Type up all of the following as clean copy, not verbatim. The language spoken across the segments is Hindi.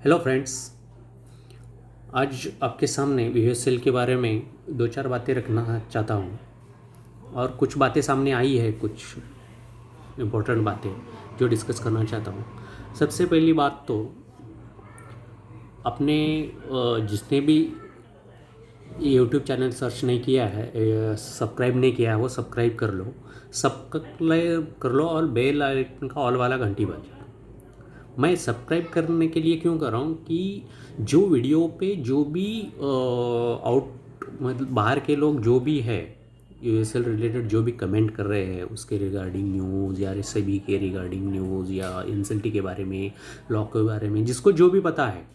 Hello friends. आज आपके सामने वीएसएल के बारे में दो चार बातें रखना चाहता हूँ और कुछ बातें सामने आई है, कुछ इम्पोर्टेंट बातें जो डिस्कस करना चाहता हूँ। सबसे पहली बात तो अपने जिसने भी यूट्यूब चैनल सर्च नहीं किया है, सब्सक्राइब नहीं किया है, वो सब्सक्राइब कर लो, सब्सक्राइब कर लो और बेल आइकन का ऑल वाला घंटी बजा। मैं सब्सक्राइब करने के लिए क्यों कर रहा हूँ कि जो वीडियो पे जो भी मतलब बाहर के लोग जो भी है यूएसएल रिलेटेड जो भी कमेंट कर रहे हैं उसके रिगार्डिंग न्यूज़ या रेसिपी के रिगार्डिंग न्यूज़ या इंसल्टी के बारे में, लॉक के बारे में, जिसको जो भी पता है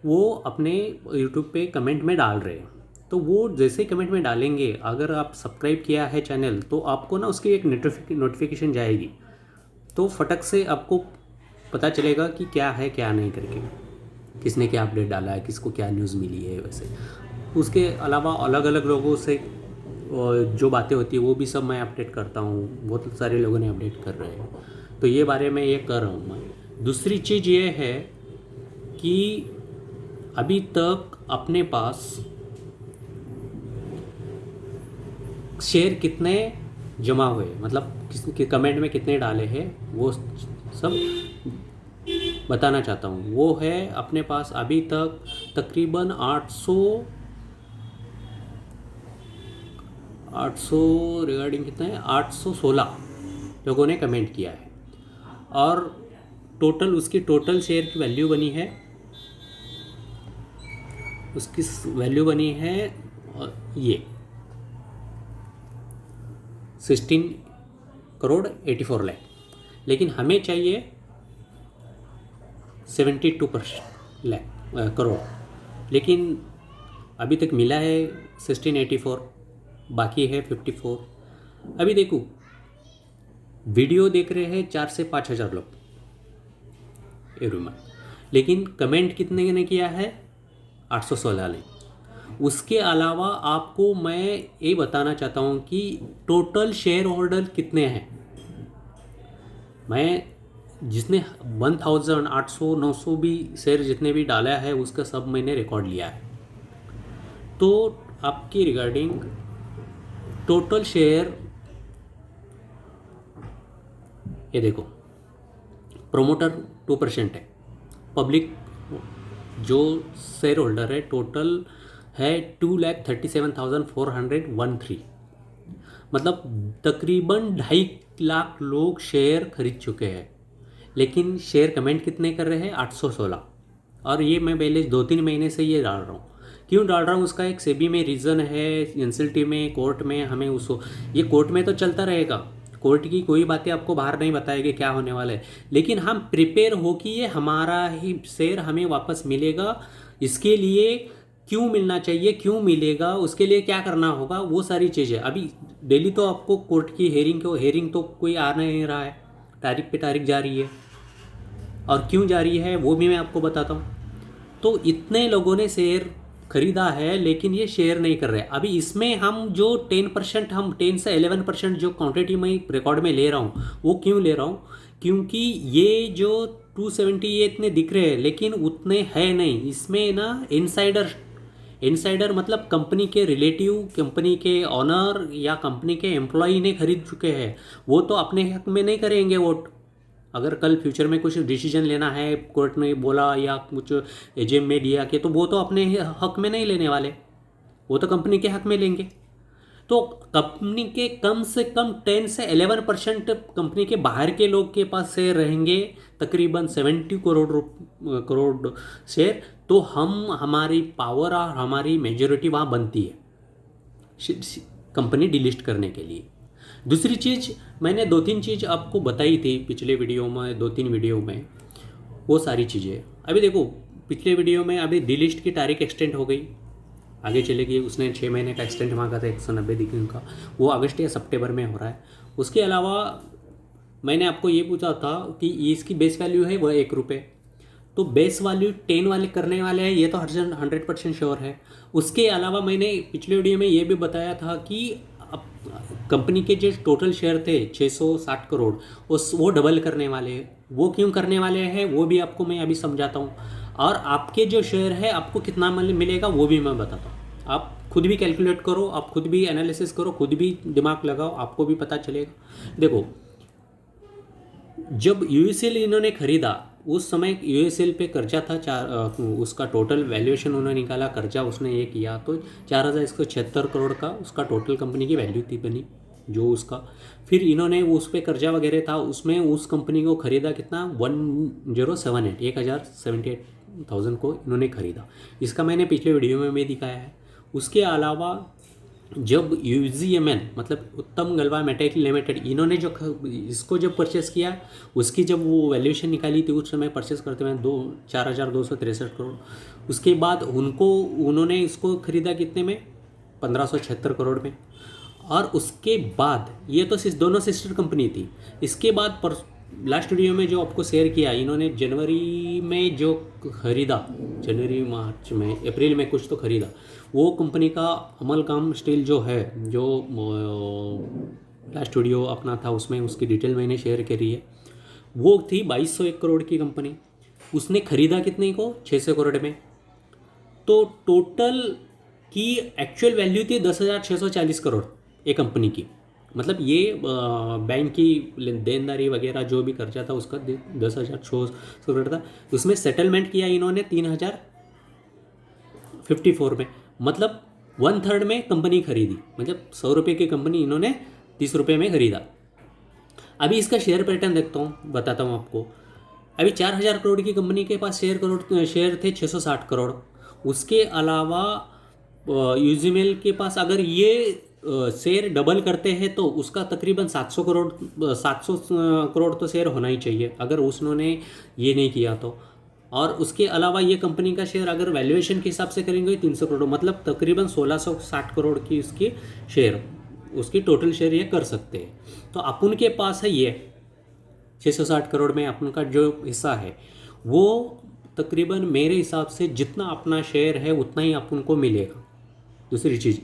वो अपने यूट्यूब पे कमेंट में डाल रहे हैं। तो वो जैसे कमेंट में डालेंगे, अगर आप सब्सक्राइब किया है चैनल तो आपको ना उसकी एक नोटिफिकेशन जाएगी, तो फटक से आपको पता चलेगा कि क्या है क्या नहीं करके, किसने क्या अपडेट डाला है, किसको क्या न्यूज़ मिली है। वैसे उसके अलावा अलग अलग लोगों से जो बातें होती है वो भी सब मैं अपडेट करता हूँ, बहुत सारे लोगों ने अपडेट कर रहे हैं, तो ये बारे में ये कर रहा हूँ मैं। दूसरी चीज़ ये है कि अभी तक अपने पास शेयर कितने जमा हुए, मतलब किस कमेंट में कितने डाले हैं, वो सब बताना चाहता हूँ। वो है अपने पास अभी तक तकरीबन 800 रिगार्डिंग कितना है, 816 लोगों ने कमेंट किया है और टोटल उसकी टोटल शेयर की वैल्यू बनी है, उसकी वैल्यू बनी है ये 16 करोड़ 84 लाख, लेकिन हमें चाहिए 72% लाख करोड़, लेकिन अभी तक मिला है 1684, बाकी है 54। अभी देखो वीडियो देख रहे हैं 4 से 5 हज़ार लोग एवरी मंथ, लेकिन कमेंट कितने ने किया है, 816 ने। उसके अलावा आपको मैं ये बताना चाहता हूँ कि टोटल शेयर होल्डर कितने हैं। मैं जिसने 1800 900 भी शेयर जितने भी डाला है उसका सब मैंने रिकॉर्ड लिया है। तो आपकी रिगार्डिंग टोटल शेयर ये देखो, प्रोमोटर 2% है, पब्लिक जो शेयर होल्डर है टोटल है 2,37,413, मतलब तकरीबन 2.5 लाख लोग शेयर खरीद चुके हैं, लेकिन शेयर कमेंट कितने कर रहे हैं, 816। और ये मैं पहले 2-3 महीने से ये डाल रहा हूँ। क्यों डाल रहा हूँ, उसका एक सेबी में रीज़न है, एनसीएलटी में, कोर्ट में, हमें उसको ये कोर्ट में तो चलता रहेगा, कोर्ट की कोई बातें आपको बाहर नहीं बताएगी क्या होने वाला है, लेकिन हम प्रिपेयर हो कि ये हमारा ही शेयर हमें वापस मिलेगा, इसके लिए क्यों मिलना चाहिए, क्यों मिलेगा, उसके लिए क्या करना होगा, वो सारी चीज़ें। अभी डेली तो आपको कोर्ट की हेयरिंग तो कोई आ नहीं रहा है, तारीख पे तारीख जा रही है, और क्यों जा रही है वो भी मैं आपको बताता हूँ। तो इतने लोगों ने शेयर खरीदा है लेकिन ये शेयर नहीं कर रहे। अभी इसमें हम जो 10%, हम 10 से 11% जो क्वांटिटी में रिकॉर्ड में ले रहा हूँ, वो क्यों ले रहा हूँ, क्योंकि ये जो 270 ये इतने दिख रहे हैं लेकिन उतने है नहीं। इसमें ना इनसाइडर मतलब कंपनी के रिलेटिव, कंपनी के ऑनर या कंपनी के एम्प्लॉई ने खरीद चुके हैं, वो तो अपने हक में नहीं करेंगे वोट। अगर कल फ्यूचर में कुछ डिसीजन लेना है, कोर्ट ने बोला या कुछ एजीएम में दिया कि, तो वो तो अपने हक में नहीं लेने वाले, वो तो कंपनी के हक में लेंगे। तो कंपनी के कम से कम 10 से 11% कंपनी के बाहर के लोग के पास शेयर रहेंगे, तकरीबन 70 करोड़ शेयर। तो हमारी पावर और हमारी मेजोरिटी वहाँ बनती है कंपनी डिलिस्ट करने के लिए। दूसरी चीज़, मैंने 2-3 चीज़ आपको बताई थी पिछले वीडियो में, 2-3 वीडियो में, वो सारी चीज़ें अभी देखो। पिछले वीडियो में अभी डिलिस्ट की तारीख एक्सटेंड हो गई, आगे चलेगी। उसने 6 महीने का एक्सटेंड मांगा था, 190 दिन का, वो अगस्त या सितंबर में हो रहा है। उसके अलावा मैंने आपको ये पूछा था कि इसकी बेस वैल्यू है वह 1 रुपये, तो बेस वैल्यू 10 वाले करने वाले हैं, ये तो 100% श्योर है। उसके अलावा मैंने पिछले वीडियो में ये भी बताया था कि कंपनी के जो टोटल शेयर थे 660 करोड़, वो डबल करने वाले हैं। वो क्यों करने वाले हैं वो भी आपको मैं अभी समझाता हूँ। और आपके जो शेयर है आपको कितना मिलेगा वो भी मैं बताता हूँ। आप खुद भी कैलकुलेट करो, आप खुद भी एनालिसिस करो, खुद भी दिमाग लगाओ, आपको भी पता चलेगा। देखो, जब यूएसएल इन्होंने खरीदा उस समय यूएसएल पे कर्जा था उसका टोटल वैल्यूएशन उन्होंने निकाला, कर्जा उसने ये किया तो 4,176 करोड़ का उसका टोटल कंपनी की वैल्यू थी बनी जो उसका। फिर इन्होंने उस पर कर्जा वगैरह था, उसमें उस कंपनी को खरीदा कितना 1,078,000 को इन्होंने खरीदा। इसका मैंने पिछले वीडियो में भी दिखाया है। उसके अलावा जब यूजीएमएल मतलब उत्तम गलवा मेटेरियल लिमिटेड इन्होंने जो इसको जब परचेस किया, उसकी जब वो वैल्यूएशन निकाली थी उस समय परचेस करते हुए 4,263 करोड़। उसके बाद उन्होंने इसको खरीदा कितने में, 1,576 करोड़ में। और उसके बाद ये तो दोनों सिस्टर कंपनी थी। इसके बाद लास्ट वीडियो में जो आपको शेयर किया, इन्होंने जनवरी में जो खरीदा, जनवरी मार्च में अप्रैल में कुछ तो खरीदा, वो कंपनी का अमलकाम स्टील जो है, जो लास्ट वीडियो अपना था उसमें उसकी डिटेल मैंने शेयर करी है। वो थी 2,201 करोड़ की कंपनी, उसने खरीदा कितने को, 600 करोड़ में। तो टोटल की एक्चुअल वैल्यू थी 10,640 करोड़ एक कंपनी की। मतलब ये बैंक की देनदारी वगैरह जो भी कर्जा था उसका 10,600 करोड़ था। उसमें सेटलमेंट किया इन्होंने 3,054 में, मतलब 1/3 में कंपनी खरीदी। मतलब 100 रुपये की कंपनी इन्होंने 30 रुपये में खरीदा। अभी इसका शेयर पैटर्न देखता हूँ, बताता हूँ आपको। अभी 4,000 करोड़ की कंपनी के पास शेयर थे 660 करोड़। उसके अलावा यूजीमेल के पास अगर ये शेयर डबल करते हैं तो उसका तकरीबन 700 करोड़ तो शेयर होना ही चाहिए अगर उसने ये नहीं किया तो। और उसके अलावा ये कंपनी का शेयर अगर वैल्यूएशन के हिसाब से करेंगे 300 करोड़, मतलब तकरीबन 1,660 करोड़ की उसकी शेयर, उसकी टोटल शेयर ये कर सकते हैं। तो अपन के पास है ये 660 करोड़ में अपन का जो हिस्सा है वो तकरीबन मेरे हिसाब से जितना अपना शेयर है उतना ही अपन को मिलेगा। दूसरी चीज़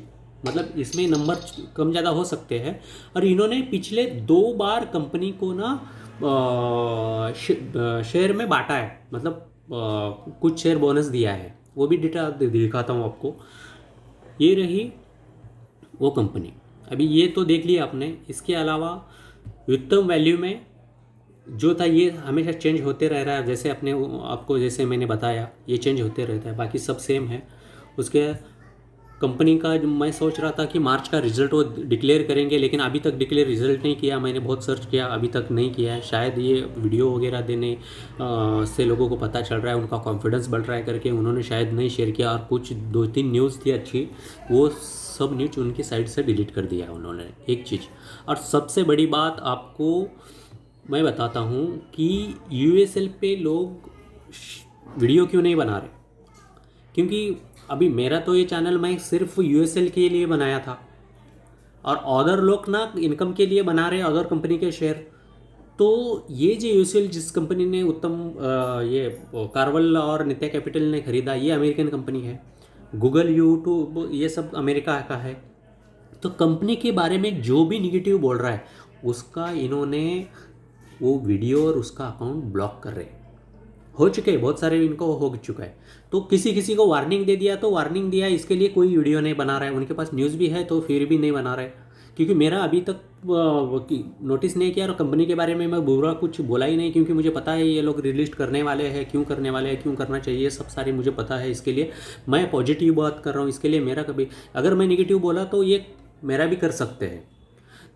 मतलब इसमें नंबर कम ज़्यादा हो सकते हैं। और इन्होंने पिछले 2 बार कंपनी को ना शेयर में बांटा है, मतलब कुछ शेयर बोनस दिया है, वो भी डेटा दिखाता हूँ आपको। ये रही वो कंपनी, अभी ये तो देख लिया आपने। इसके अलावा उत्तम वैल्यू में जो था ये हमेशा चेंज होते रह रहा है, जैसे अपने आपको जैसे मैंने बताया ये चेंज होते रहता है, बाकी सब सेम है। उसके कंपनी का जो मैं सोच रहा था कि मार्च का रिज़ल्ट वो डिक्लेयर करेंगे, लेकिन अभी तक डिक्लेयर रिज़ल्ट नहीं किया। मैंने बहुत सर्च किया, अभी तक नहीं किया है। शायद ये वीडियो वगैरह देने से लोगों को पता चल रहा है, उनका कॉन्फिडेंस बढ़ रहा है करके उन्होंने शायद नहीं शेयर किया। और कुछ 2-3 न्यूज़ थी अच्छी, वो सब न्यूज़ उनकी साइड से डिलीट कर दिया उन्होंने, एक चीज़। और सबसे बड़ी बात आपको मैं बताता हूँ कि यूएसएल पे लोग वीडियो क्यों नहीं बना रहे, क्योंकि अभी मेरा तो ये चैनल मैं सिर्फ यूएसएल के लिए बनाया था, और अदर लोग ना इनकम के लिए बना रहे अदर कंपनी के शेयर। तो ये जो यूएसएल जिस कंपनी ने उत्तम ये कार्वल और नित्या कैपिटल ने खरीदा, ये अमेरिकन कंपनी है। गूगल, यूट्यूब, ये सब अमेरिका का है। तो कंपनी के बारे में जो भी निगेटिव बोल रहा है उसका इन्होंने वो वीडियो और उसका अकाउंट ब्लॉक कर रहे हैं। हो चुके हैं, बहुत सारे इनको हो चुका है। तो किसी किसी को वार्निंग दे दिया तो वार्निंग दिया, इसके लिए कोई वीडियो नहीं बना रहा है। उनके पास न्यूज़ भी है तो फिर भी नहीं बना रहा है, क्योंकि मेरा अभी तक नोटिस नहीं किया और कंपनी के बारे में मैं बुरा कुछ बोला ही नहीं, क्योंकि मुझे पता है ये लोग रिलिस्ट करने वाले हैं, क्यों करने वाले हैं, क्यों करना चाहिए, सब सारी मुझे पता है। इसके लिए मैं पॉजिटिव बात कर रहा हूँ। इसके लिए मेरा कभी अगर मैं निगेटिव बोला तो ये मेरा भी कर सकते हैं।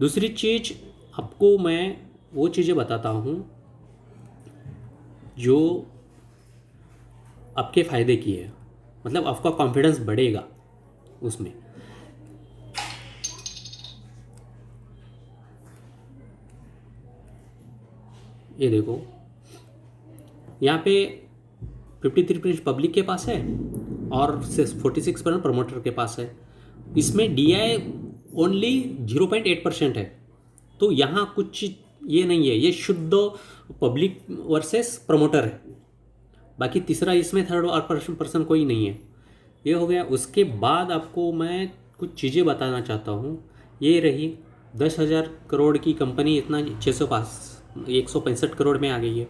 दूसरी चीज़ आपको मैं वो चीज़ें बताता हूँ जो आपके फ़ायदे की है, मतलब आपका कॉन्फिडेंस बढ़ेगा उसमें। ये देखो यहाँ पे 53% पब्लिक के पास है और 46% प्रमोटर के पास है। इसमें DI ओनली 0.8% है। तो यहाँ कुछ ये नहीं है, ये शुद्ध पब्लिक वर्सेस प्रमोटर है। बाकी तीसरा इसमें थर्ड और पर्सन कोई नहीं है। ये हो गया। उसके बाद आपको मैं कुछ चीज़ें बताना चाहता हूँ। ये रही 10,000 करोड़ की कंपनी, इतना 165 करोड़ में आ गई है।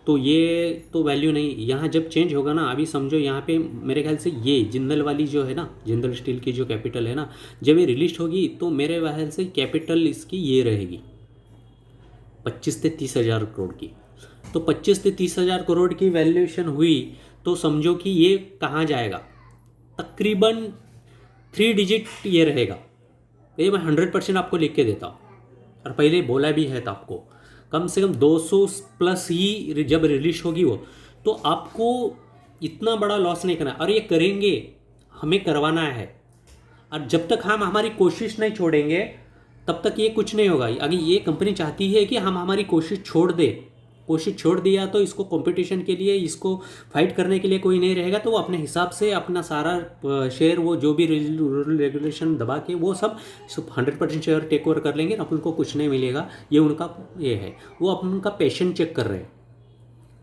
तो ये तो वैल्यू नहीं, यहाँ जब चेंज होगा ना, अभी समझो यहाँ पे मेरे ख्याल से ये जिंदल वाली जो है ना, जिंदल स्टील की जो कैपिटल है ना, जब ये रिलीज होगी तो मेरे ख्याल से कैपिटल इसकी ये रहेगी 25 से 30 हज़ार करोड़ की। तो 25 से 30 हज़ार करोड़ की वैल्यूएशन हुई तो समझो कि ये कहाँ जाएगा, तकरीबन 3 डिजिट ये रहेगा। ये मैं 100% आपको लिख के देता हूँ, और पहले बोला भी है तो आपको कम से कम 200 प्लस ही जब रिलीज होगी वो, तो आपको इतना बड़ा लॉस नहीं करना, और ये करेंगे, हमें करवाना है। और जब तक हम हमारी कोशिश नहीं छोड़ेंगे तब तक ये कुछ नहीं होगा। अगर ये कंपनी चाहती है कि हम हमारी कोशिश छोड़ दे, कोशिश छोड़ दिया तो इसको कंपटीशन के लिए, इसको फाइट करने के लिए कोई नहीं रहेगा, तो वो अपने हिसाब से अपना सारा शेयर, वो जो भी रूल रेगुलेशन दबा के वो सब 100% शेयर टेक ओवर कर लेंगे, अपन को कुछ नहीं मिलेगा। ये उनका ये है, वो अपन उनका पैशन चेक कर रहे हैं।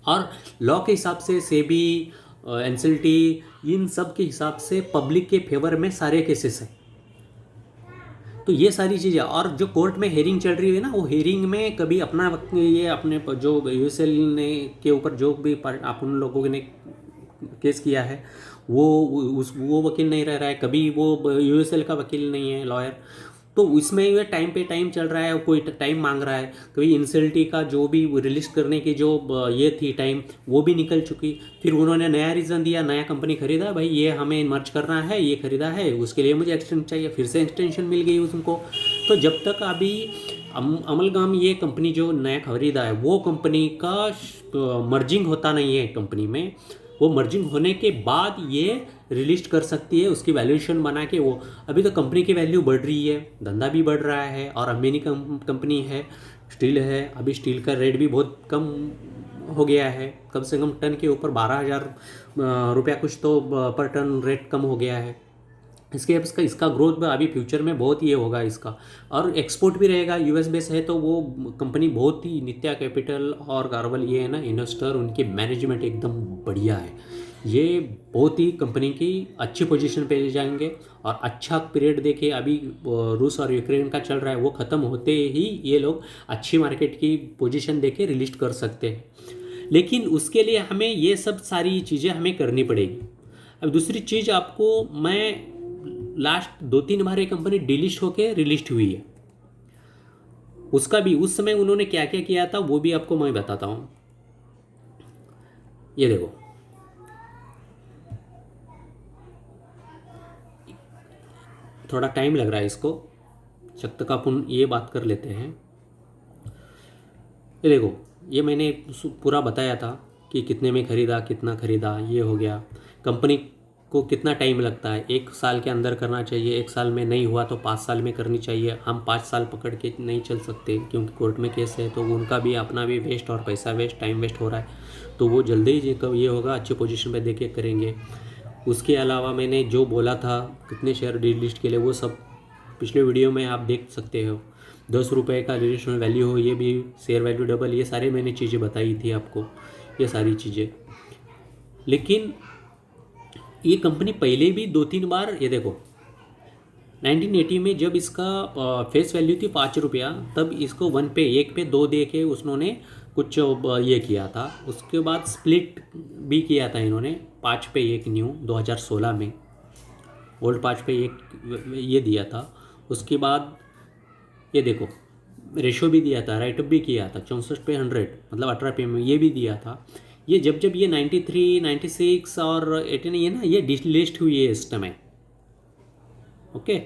और लॉ के हिसाब से सेबी, एनसीएलटी, इन सब के हिसाब से पब्लिक के फेवर में सारे केसेस हैं। तो ये सारी चीज़ें, और जो कोर्ट में हेयरिंग चल रही है ना, वो हेयरिंग में कभी अपना ये अपने जो यूएसएल ने के ऊपर जो भी अपन लोगों ने केस किया है, वो वकील नहीं रह रहा है, कभी वो यूएसएल का वकील नहीं है, लॉयर। तो इसमें ये टाइम पे टाइम चल रहा है, कोई टाइम मांग रहा है, कभी एनसीएलटी का जो भी रिलीज करने की जो ये थी टाइम, वो भी निकल चुकी। फिर उन्होंने नया रीज़न दिया, नया कंपनी खरीदा, भाई ये हमें मर्ज करना है, ये खरीदा है, उसके लिए मुझे एक्सटेंशन चाहिए, फिर से एक्सटेंशन मिल गई उसको। तो जब तक अभी अमलगाम ये कंपनी जो नया खरीदा है, वो कंपनी का मर्जिंग होता नहीं है कंपनी में, वो मर्जिंग होने के बाद ये रिलीज कर सकती है, उसकी वैल्यूएशन बना के। वो अभी तो कंपनी की वैल्यू बढ़ रही है, धंधा भी बढ़ रहा है, और अम्बानी कंपनी है, स्टील है, अभी स्टील का रेट भी बहुत कम हो गया है, कम से कम टन के ऊपर 12,000 रुपया कुछ तो पर टन रेट कम हो गया है। इसका ग्रोथ अभी फ्यूचर में बहुत ये होगा इसका, और एक्सपोर्ट भी रहेगा, यूएस बेस है, तो वो कंपनी बहुत ही, नित्या कैपिटल और गार्वल ये है ना इन्वेस्टर, उनके मैनेजमेंट एकदम बढ़िया है। ये बहुत ही कंपनी की अच्छी पोजीशन पे ले जाएंगे, और अच्छा पीरियड देके, अभी रूस और यूक्रेन का चल रहा है, वो ख़त्म होते ही ये लोग अच्छी मार्केट की पोजीशन देके रिलीज कर सकते हैं। लेकिन उसके लिए हमें ये सब सारी चीज़ें हमें करनी पड़ेगी। अब दूसरी चीज़ आपको मैं, लास्ट 2-3 बार ये कंपनी डिलिस्ट होके रिलीज हुई है, उसका भी उस समय उन्होंने क्या क्या किया था वो भी आपको मैं बताता हूँ। ये देखो, थोड़ा टाइम लग रहा है इसको, जब तक अपन ये बात कर लेते हैं। ये देखो, ये मैंने पूरा बताया था कि कितने में ख़रीदा, कितना ख़रीदा, ये हो गया। कंपनी को कितना टाइम लगता है, 1 साल के अंदर करना चाहिए, 1 साल में नहीं हुआ तो 5 साल में करनी चाहिए। हम 5 साल पकड़ के नहीं चल सकते, क्योंकि कोर्ट में केस है, तो उनका भी अपना भी वेस्ट, और पैसा वेस्ट, टाइम वेस्ट हो रहा है, तो वो जल्दी ही ये होगा, अच्छी पोजीशन पे देके करेंगे। उसके अलावा मैंने जो बोला था कितने शेयर डिलिस्ट के लिए, वो सब पिछले वीडियो में आप देख सकते हो। 10 रुपये का रिलेशन वैल्यू हो, ये भी शेयर वैल्यू डबल, ये सारे मैंने चीज़ें बताई थी आपको, ये सारी चीज़ें। लेकिन ये कंपनी पहले भी 2-3 बार, ये देखो 1980 में जब इसका फेस वैल्यू थी 5 रुपया, तब इसको 1 पे 2 दे के उन्होंने कुछ ये किया था। उसके बाद स्प्लिट भी किया था इन्होंने, 5 पे 1 न्यू 2016 में, ओल्ड 5 पे 1 ये दिया था। उसके बाद ये देखो रेशो भी दिया था, राइटअप भी किया था 64 पे 100, मतलब 18 पे में ये भी दिया था। ये जब ये 93, 96 और 18 ये ना, ये डिलिस्ट हुई है इस समय, ओके।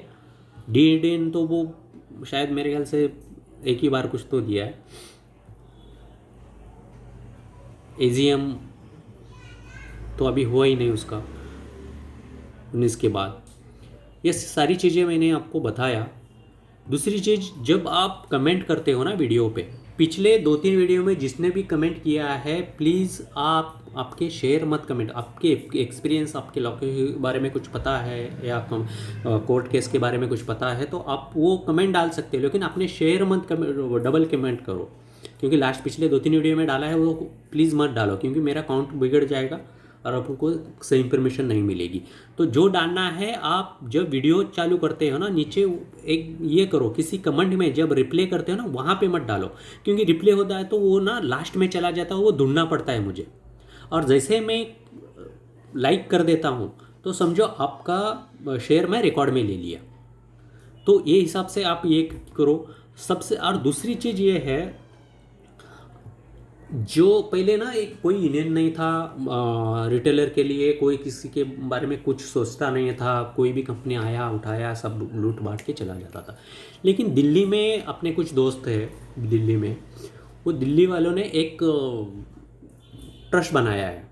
डिविडेंड तो वो शायद मेरे ख्याल से एक ही बार कुछ तो दिया है, एजीएम तो अभी हुआ ही नहीं उसका 19 के बाद। ये सारी चीज़ें मैंने आपको बताया। दूसरी चीज़, जब आप कमेंट करते हो ना वीडियो पे, पिछले 2-3 वीडियो में जिसने भी कमेंट किया है, प्लीज़ आपके शेयर मत कमेंट, आपके एक्सपीरियंस, आपके लॉ के बारे में कुछ पता है या कोर्ट केस के बारे में कुछ पता है तो आप वो कमेंट डाल सकते हो, लेकिन अपने शेयर मत डबल कमेंट करो, क्योंकि लास्ट पिछले 2-3 वीडियो में डाला है वो प्लीज़ मत डालो, क्योंकि मेरा काउंट बिगड़ जाएगा और आपको सही इन्फॉर्मेशन नहीं मिलेगी। तो जो डालना है, आप जब वीडियो चालू करते हो ना, नीचे एक ये करो, किसी कमेंट में जब रिप्ले करते हो ना, वहाँ पे मत डालो, क्योंकि रिप्ले होता है तो वो ना लास्ट में चला जाता है, वो ढूंढना पड़ता है मुझे। और जैसे मैं लाइक कर देता हूँ तो समझो आपका शेयर मैं रिकॉर्ड में ले लिया। तो ये हिसाब से आप ये करो सबसे। और दूसरी चीज़ ये है, जो पहले ना एक कोई यूनियन नहीं था रिटेलर के लिए, कोई किसी के बारे में कुछ सोचता नहीं था, कोई भी कंपनी आया उठाया सब लूट बांट के चला जाता था। लेकिन दिल्ली में अपने कुछ दोस्त है दिल्ली में, वो दिल्ली वालों ने एक ट्रस्ट बनाया है।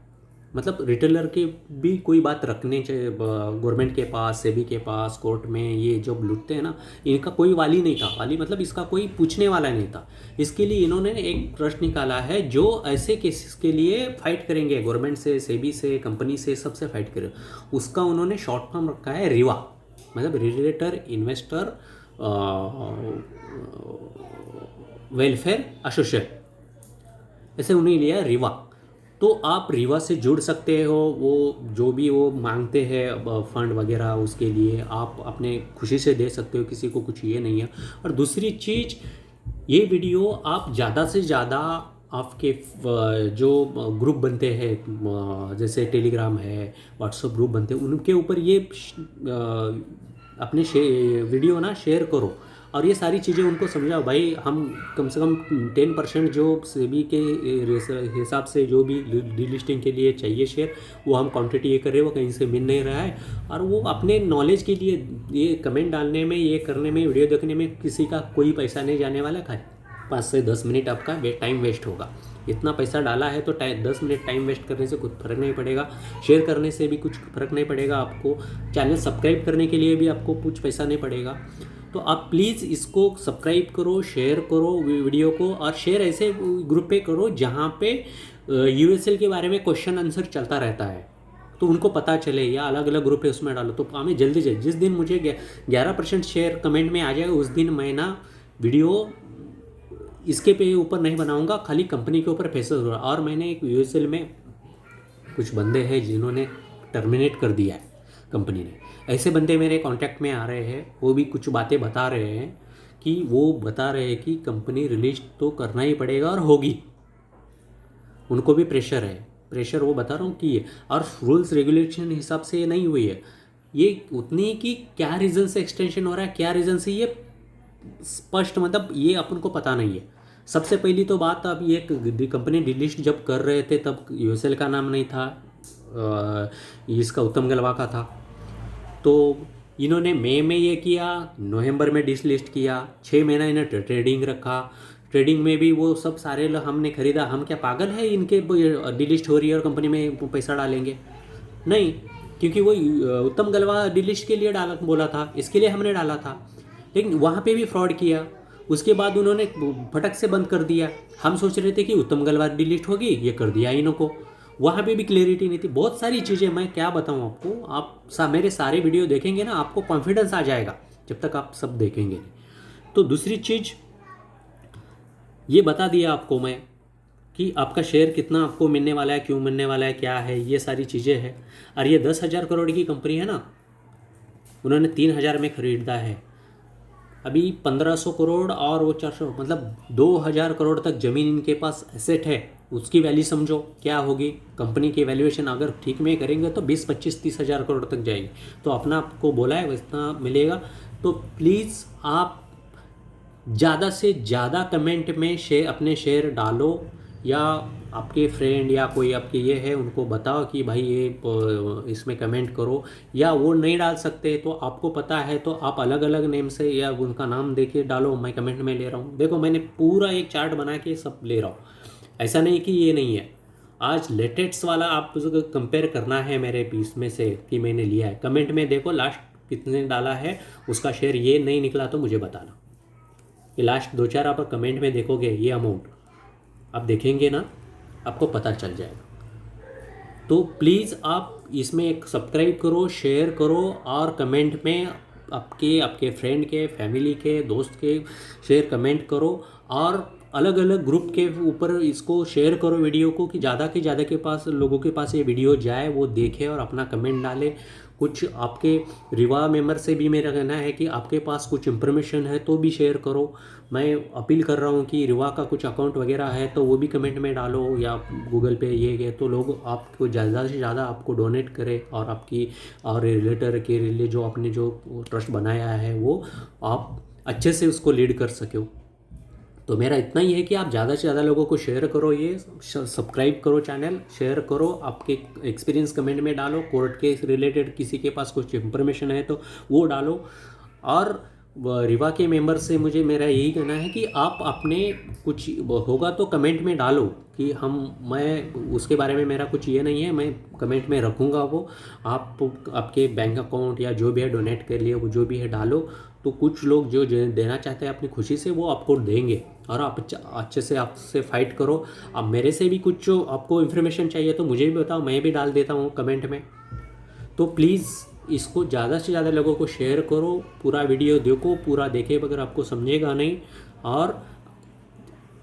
मतलब रिटेलर की भी कोई बात रखनी चाहिए गवर्नमेंट के पास, सेबी के पास, कोर्ट में। ये जो लूटते हैं ना, इनका कोई वाली नहीं था, वाली मतलब इसका कोई पूछने वाला नहीं था। इसके लिए इन्होंने एक ट्रस्ट निकाला है जो ऐसे केसेस के लिए फाइट करेंगे, गवर्नमेंट से, सेबी से, कंपनी से, सबसे फाइट करें। उसका उन्होंने शॉर्ट फॉर्म रखा है रिवा, मतलब रिलेटर इन्वेस्टर वेलफेयर एसोसिएशन, ऐसे उन्हें लिया है रिवा। तो आप रीवा से जुड़ सकते हो, वो जो भी वो मांगते हैं फंड वगैरह, उसके लिए आप अपने खुशी से दे सकते हो, किसी को कुछ ये नहीं है। और दूसरी चीज़, ये वीडियो आप ज़्यादा से ज़्यादा आपके जो ग्रुप बनते हैं, जैसे टेलीग्राम है, व्हाट्सएप ग्रुप बनते हैं, उनके ऊपर ये अपने वीडियो ना शेयर करो। और ये सारी चीज़ें उनको समझाओ, भाई हम कम से कम 10% जो सेबी के हिसाब से जो भी डीलिस्टिंग के लिए चाहिए शेयर, वो हम क्वांटिटी ये कर रहे हैं, वो कहीं से मिल नहीं रहा है। और वो अपने नॉलेज के लिए ये कमेंट डालने में, ये करने में, वीडियो देखने में किसी का कोई पैसा नहीं जाने वाला, खाली 5 से 10 मिनट आपका टाइम वेस्ट होगा। इतना पैसा डाला है तो 10 मिनट टाइम वेस्ट करने से कुछ फ़र्क नहीं पड़ेगा, शेयर करने से भी कुछ फ़र्क नहीं पड़ेगा आपको, चैनल सब्सक्राइब करने के लिए भी आपको कुछ पैसा नहीं पड़ेगा। तो आप प्लीज़ इसको सब्सक्राइब करो, शेयर करो वीडियो को, और शेयर ऐसे ग्रुप पे करो जहाँ पे यूएसएल के बारे में क्वेश्चन आंसर चलता रहता है, तो उनको पता चले, या अलग अलग ग्रुप है उसमें डालो। तो हमें जल्दी से, जिस दिन मुझे 11% शेयर कमेंट में आ जाए, उस दिन मैं ना वीडियो इसके पे ऊपर नहीं बनाऊंगा, खाली कंपनी के ऊपर पैसा हो रहा। और मैंने एक यूएसएल में कुछ बंदे हैं जिन्होंने टर्मिनेट कर दिया है कंपनी ने, ऐसे बंदे मेरे कांटेक्ट में आ रहे हैं, वो भी कुछ बातें बता रहे हैं कि वो बता रहे हैं कि कंपनी रिलीज तो करना ही पड़ेगा और होगी, उनको भी प्रेशर है, प्रेशर वो बता रहा हूँ कि और रूल्स रेगुलेशन हिसाब से ये नहीं हुई है, ये उतनी कि क्या रीज़न से एक्सटेंशन हो रहा है, क्या रीज़न से, ये स्पष्ट मतलब ये अपन को पता नहीं है। सबसे पहली तो बात, अब ये कंपनी डिलिस्ट जब कर रहे थे तब यूएसएल का नाम नहीं था, इसका उत्तम गलवा का था। तो इन्होंने मई में ये किया, नवंबर में डिसलिस्ट किया, 6 महीना इन्हें ट्रेडिंग रखा। ट्रेडिंग में भी वो सब सारे हमने खरीदा, हम क्या पागल है इनके डिलिस्ट हो रही है और कंपनी में पैसा डालेंगे? नहीं, क्योंकि वो उत्तम गलवा डिलिस्ट के लिए डाला बोला था, इसके लिए हमने डाला था, लेकिन वहाँ पे भी फ्रॉड किया। उसके बाद उन्होंने फटक से बंद कर दिया। हम सोच रहे थे कि उत्तम गलवा डिलीट होगी, ये कर दिया इन्हों को, वहाँ पे भी क्लियरिटी नहीं थी। बहुत सारी चीज़ें मैं क्या बताऊँ आपको, आप मेरे सारे वीडियो देखेंगे ना, आपको कॉन्फिडेंस आ जाएगा जब तक आप सब देखेंगे नहीं। तो दूसरी चीज़ ये बता दिया आपको मैं कि आपका शेयर कितना आपको मिलने वाला है, क्यों मिलने वाला है, क्या है, ये सारी चीज़ें हैं। और ये 10,000 करोड़ की कंपनी है ना, उन्होंने 3,000 में खरीदा है। अभी 1500 करोड़ और वो 400, मतलब 2,000 करोड़ तक ज़मीन इनके पास एसेट है। उसकी वैल्यू समझो क्या होगी। कंपनी की वैल्यूएशन अगर ठीक में करेंगे तो 20, 25, 30,000 करोड़ तक जाएगी। तो अपना आपको बोला है वैसा मिलेगा। तो प्लीज़ आप ज़्यादा से ज़्यादा कमेंट में अपने शेयर डालो, या आपके फ्रेंड या कोई आपके ये है उनको बताओ कि भाई ये इसमें कमेंट करो। या वो नहीं डाल सकते तो आपको पता है तो आप अलग अलग नेम से या उनका नाम दे के डालो, मैं कमेंट में ले रहा हूँ। देखो मैंने पूरा एक चार्ट बना के सब ले रहा हूँ, ऐसा नहीं कि ये नहीं है। आज लेटेस्ट वाला आप कंपेयर करना है मेरे पीस में से कि मैंने लिया है, कमेंट में देखो लास्ट कितने डाला है, उसका शेयर ये नहीं निकला तो मुझे बताना। ये लास्ट 2-4 आप कमेंट में देखोगे, ये अमाउंट आप देखेंगे ना, आपको पता चल जाएगा। तो प्लीज़ आप इसमें एक सब्सक्राइब करो, शेयर करो, और कमेंट में आपके फ्रेंड के, फैमिली के, दोस्त के शेयर कमेंट करो। और अलग अलग ग्रुप के ऊपर इसको शेयर करो वीडियो को, कि ज़्यादा के ज़्यादा के पास लोगों के पास ये वीडियो जाए, वो देखे और अपना कमेंट डाले। कुछ आपके रिवा मेंबर से भी मेरा कहना है कि आपके पास कुछ इन्फॉर्मेशन है तो भी शेयर करो। मैं अपील कर रहा हूँ कि रिवा का कुछ अकाउंट वगैरह है तो वो भी कमेंट में डालो, या गूगल पे ये तो लोग आपको ज़्यादा से ज़्यादा आपको डोनेट करें, और आपकी और रिलेटर के लिए जो आपने जो ट्रस्ट बनाया है वो आप अच्छे से उसको लीड कर सको। तो मेरा इतना ही है कि आप ज़्यादा से ज़्यादा लोगों को शेयर करो, ये सब्सक्राइब करो चैनल, शेयर करो, आपके एक्सपीरियंस कमेंट में डालो, कोर्ट के रिलेटेड किसी के पास कुछ इन्फॉर्मेशन है तो वो डालो। और रिवा के मेंबर से मुझे मेरा यही कहना है कि आप अपने कुछ होगा तो कमेंट में डालो, कि मैं उसके बारे में मेरा कुछ ये नहीं है, मैं कमेंट में रखूँगा वो। आप आपके बैंक अकाउंट या जो भी है डोनेट के लिए वो जो भी है डालो, तो कुछ लोग जो देना चाहते हैं अपनी खुशी से वो आपको देंगे, और आप अच्छे से आपसे फाइट करो। अब मेरे से भी कुछ जो आपको इन्फॉर्मेशन चाहिए तो मुझे भी बताओ, मैं भी डाल देता हूँ कमेंट में। तो प्लीज़ इसको ज़्यादा से ज़्यादा लोगों को शेयर करो, पूरा वीडियो देखो, पूरा देखे बगैर आपको समझेगा नहीं। और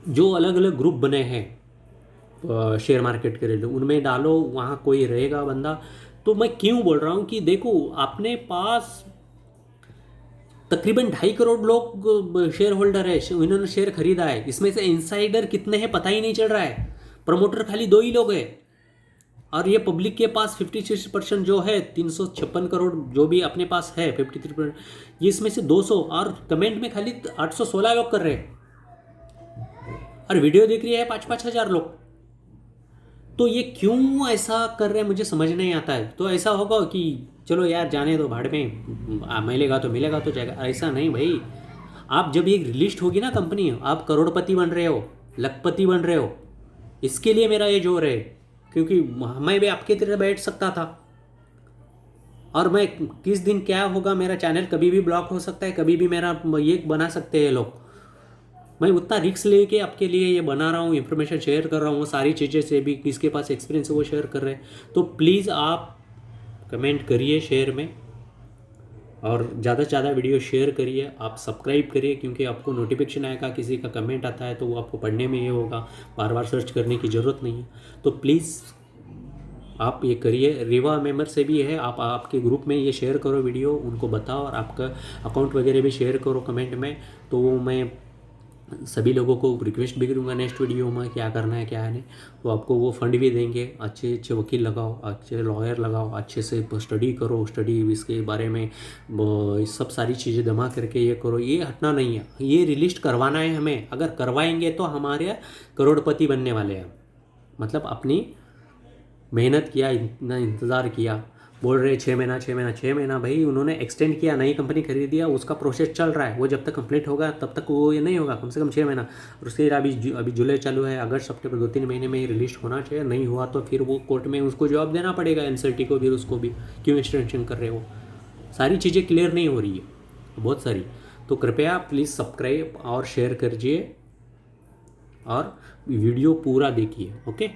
जो अलग अलग ग्रुप बने हैं शेयर मार्केट के रिलेटेड उनमें डालो, वहाँ कोई रहेगा बंदा। तो मैं क्यों बोल रहा हूँ कि देखो अपने पास तकरीबन 2.5 करोड़ लोग शेयर होल्डर है, इन्होंने शेयर खरीदा है। इसमें से इनसाइडर कितने हैं पता ही नहीं चल रहा है, प्रमोटर खाली 2 ही लोग हैं। और ये पब्लिक के पास 56% जो है 356 करोड़ जो भी अपने पास है 53%, ये इसमें से 200, और कमेंट में खाली 816 लोग कर रहे हैं, और वीडियो देख रही है 5-5 हज़ार लोग। तो ये क्यों ऐसा कर रहे हैं मुझे समझ नहीं आता है। तो ऐसा होगा कि चलो यार जाने दो भाड़ में, मिलेगा तो मिलेगा तो जाएगा, ऐसा नहीं भाई। आप जब ये लिस्ट होगी ना कंपनी, आप करोड़पति बन रहे हो, लखपति बन रहे हो, इसके लिए मेरा ये जोर है। क्योंकि मैं भी आपके तरह बैठ सकता था, और मैं किस दिन क्या होगा, मेरा चैनल कभी भी ब्लॉक हो सकता है, कभी भी मेरा ये बना सकते हैं लोग। मैं उतना रिस्क लेके आपके लिए ये बना रहा हूँ, इन्फॉर्मेशन शेयर कर रहा हूँ, वो सारी चीज़ें से भी किसके पास एक्सपीरियंस है वो शेयर कर रहे हैं। तो प्लीज़ आप कमेंट करिए शेयर में, और ज़्यादा से ज़्यादा वीडियो शेयर करिए, आप सब्सक्राइब करिए, क्योंकि आपको नोटिफिकेशन आएगा, किसी का कमेंट आता है तो वो आपको पढ़ने में ये होगा, बार बार सर्च करने की ज़रूरत नहीं है। तो प्लीज़ आप ये करिए। रिवा मेंबर से भी है, आप आपके ग्रुप में ये शेयर करो वीडियो, उनको बताओ, और आपका अकाउंट वगैरह भी शेयर करो कमेंट में। तो वो मैं सभी लोगों को रिक्वेस्ट भी करूँगा नेक्स्ट वीडियो में क्या करना है क्या है नहीं, तो आपको वो फंड भी देंगे। अच्छे अच्छे वकील लगाओ, अच्छे लॉयर लगाओ, अच्छे से स्टडी करो, स्टडी इसके बारे में सब सारी चीज़ें जमा करके ये करो। ये हटना नहीं है, ये रिलिस्ट करवाना है हमें। अगर करवाएंगे तो हमारे करोड़पति बनने वाले हैं। मतलब अपनी मेहनत किया, इतना इंतज़ार किया, बोल रहे 6 महीना भाई उन्होंने एक्सटेंड किया, नई कंपनी खरीद दिया, उसका प्रोसेस चल रहा है, वो जब तक कंप्लीट होगा तब तक वो ये नहीं होगा, कम से कम 6 महीना। और उसके अभी जुलाई चालू है, अगस्त सितंबर 2-3 महीने में ही रिलीज होना चाहिए। नहीं हुआ तो फिर वो कोर्ट में उसको जवाब देना पड़ेगा, एनसीएलटी को भी, उसको भी क्यों एक्सटेंशन कर रहे हो। सारी चीज़ें क्लियर नहीं हो रही है बहुत सारी। तो कृपया प्लीज़ सब्सक्राइब और शेयर करिए, और वीडियो पूरा देखिए। ओके।